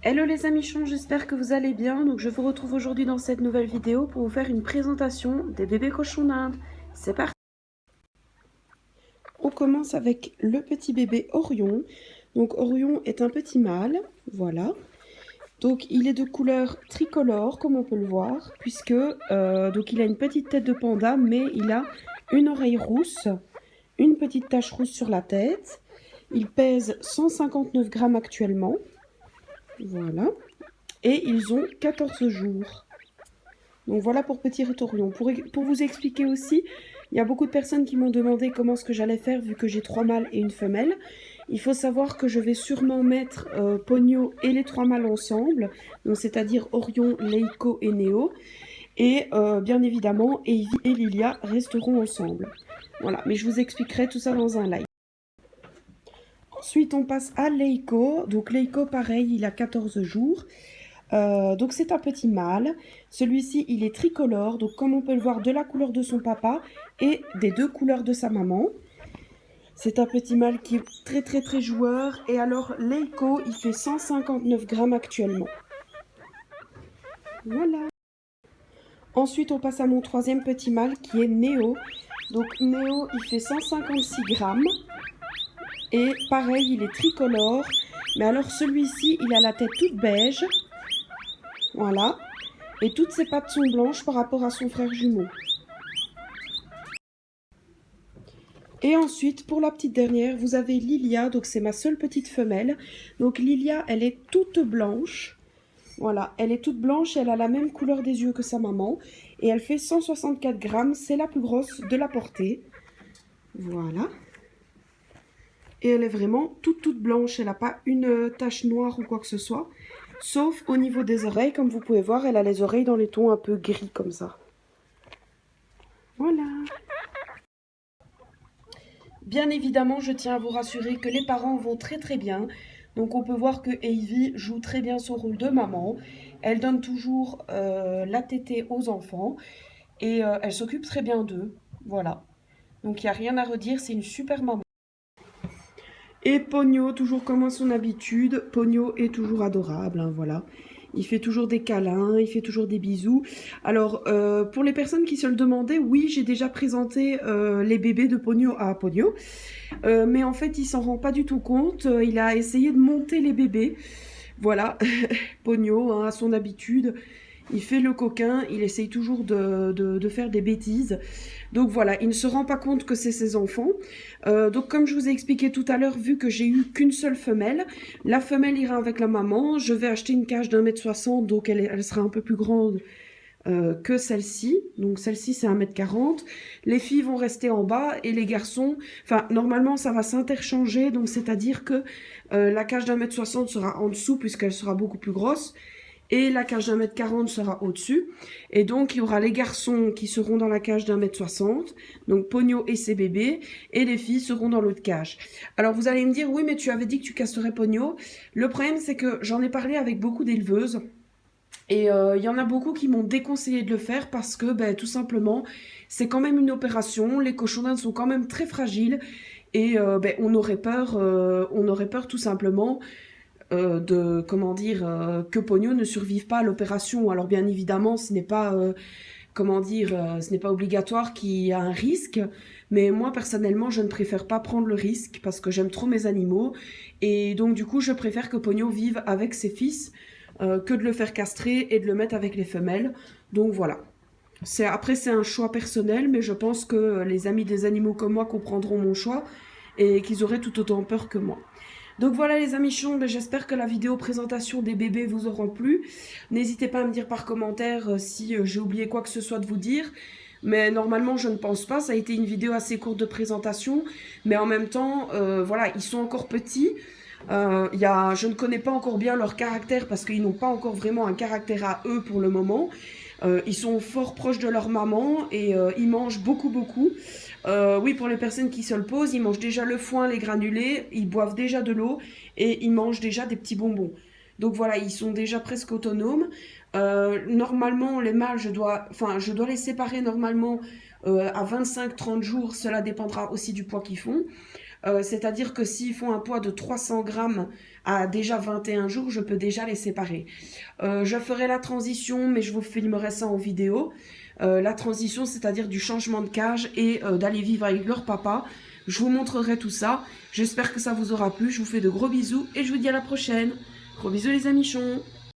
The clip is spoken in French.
Hello les amichons, j'espère que vous allez bien. Donc je vous retrouve aujourd'hui dans cette nouvelle vidéo pour vous faire une présentation des bébés cochons d'Inde. C'est parti. On commence avec le petit bébé Orion. Donc Orion est un petit mâle, voilà. Donc il est de couleur tricolore comme on peut le voir, puisque donc il a une petite tête de panda, mais il a une oreille rousse, une petite tache rousse sur la tête. Il pèse 159 grammes actuellement, voilà. Et ils ont 14 jours. Donc voilà pour Petit Orion. Pour vous expliquer aussi, il y a beaucoup de personnes qui m'ont demandé comment ce que j'allais faire vu que j'ai 3 mâles et une femelle. Il faut savoir que je vais sûrement mettre Pogno et les 3 mâles ensemble, donc c'est-à-dire Orion, Leiko et Néo. Et bien évidemment, Evie et Lilia resteront ensemble. Voilà, mais je vous expliquerai tout ça dans un live. Ensuite, on passe à Leiko. Donc Leiko, pareil, il a 14 jours. Donc c'est un petit mâle. Celui-ci, il est tricolore. Donc comme on peut le voir, de la couleur de son papa et des deux couleurs de sa maman. C'est un petit mâle qui est très joueur. Et alors, Leiko, il fait 159 grammes actuellement. Voilà. Ensuite, on passe à mon troisième petit mâle qui est Néo. Donc Néo, il fait 156 grammes. Et pareil, il est tricolore. Mais alors celui-ci, il a la tête toute beige. Voilà. Et toutes ses pattes sont blanches par rapport à son frère jumeau. Et ensuite, pour la petite dernière, vous avez Lilia. Donc c'est ma seule petite femelle. Donc Lilia, elle est toute blanche. Voilà, elle est toute blanche. Elle a la même couleur des yeux que sa maman. Et elle fait 164 grammes. C'est la plus grosse de la portée. Voilà. Et elle est vraiment toute blanche. Elle n'a pas une tache noire ou quoi que ce soit. Sauf au niveau des oreilles. Comme vous pouvez voir, elle a les oreilles dans les tons un peu gris comme ça. Voilà. Bien évidemment, je tiens à vous rassurer que les parents vont très bien. Donc on peut voir que Evie joue très bien son rôle de maman. Elle donne toujours la tétée aux enfants. Et elle s'occupe très bien d'eux. Voilà. Donc il n'y a rien à redire, c'est une super maman. Et Pogno, toujours comme à son habitude, Pogno est toujours adorable, hein, voilà. Il fait toujours des câlins, il fait toujours des bisous. Alors, pour les personnes qui se le demandaient, oui, j'ai déjà présenté les bébés de Pogno à Pogno. Mais en fait, il s'en rend pas du tout compte. Il a essayé de monter les bébés. Voilà, Pogno, hein, à son habitude. Il fait le coquin, il essaye toujours de faire des bêtises. Donc voilà, il ne se rend pas compte que c'est ses enfants. Donc comme je vous ai expliqué tout à l'heure, vu que j'ai eu qu'une seule femelle, la femelle ira avec la maman. Je vais acheter une cage d'1,60 m, donc elle sera un peu plus grande que celle-ci. Donc celle-ci c'est 1,40 m. Les filles vont rester en bas et les garçons, enfin normalement ça va s'interchanger. Donc c'est-à-dire que la cage d'1,60 m sera en dessous puisqu'elle sera beaucoup plus grosse. Et la cage d'1,40 m sera au-dessus. Et donc, il y aura les garçons qui seront dans la cage d'1,60 m, donc Pogno et ses bébés, et les filles seront dans l'autre cage. Alors, vous allez me dire, oui, mais tu avais dit que tu casserais Pogno. Le problème, c'est que j'en ai parlé avec beaucoup d'éleveuses. Et il y en a beaucoup qui m'ont déconseillé de le faire parce que, ben, tout simplement, c'est quand même une opération. Les cochons d'Inde sont quand même très fragiles. Et ben, on aurait peur tout simplement comment dire, que Pogno ne survive pas à l'opération. Alors bien évidemment, ce n'est pas, comment dire, ce n'est pas obligatoire qu'il y ait un risque, mais moi personnellement, je ne préfère pas prendre le risque parce que j'aime trop mes animaux, et donc du coup, je préfère que Pogno vive avec ses fils que de le faire castrer et de le mettre avec les femelles. Donc voilà. Après, c'est un choix personnel, mais je pense que les amis des animaux comme moi comprendront mon choix et qu'ils auraient tout autant peur que moi. Donc voilà les amichons, j'espère que la vidéo présentation des bébés vous aura plu. N'hésitez pas à me dire par commentaire si j'ai oublié quoi que ce soit de vous dire. Mais normalement je ne pense pas, ça a été une vidéo assez courte de présentation. Mais en même temps, voilà, ils sont encore petits. Je ne connais pas encore bien leur caractère parce qu'ils n'ont pas encore vraiment un caractère à eux pour le moment. Ils sont fort proches de leur maman et ils mangent beaucoup. Oui, pour les personnes qui se le posent, ils mangent déjà le foin, les granulés, ils boivent déjà de l'eau et ils mangent déjà des petits bonbons. Donc voilà, ils sont déjà presque autonomes. Normalement, les mâles, je dois les séparer normalement à 25-30 jours. Cela dépendra aussi du poids qu'ils font. C'est-à-dire que s'ils font un poids de 300 grammes à déjà 21 jours, je peux déjà les séparer. Je ferai la transition, mais je vous filmerai ça en vidéo. La transition, c'est-à-dire du changement de cage et d'aller vivre avec leur papa. Je vous montrerai tout ça. J'espère que ça vous aura plu. Je vous fais de gros bisous et je vous dis à la prochaine. Gros bisous les amichons.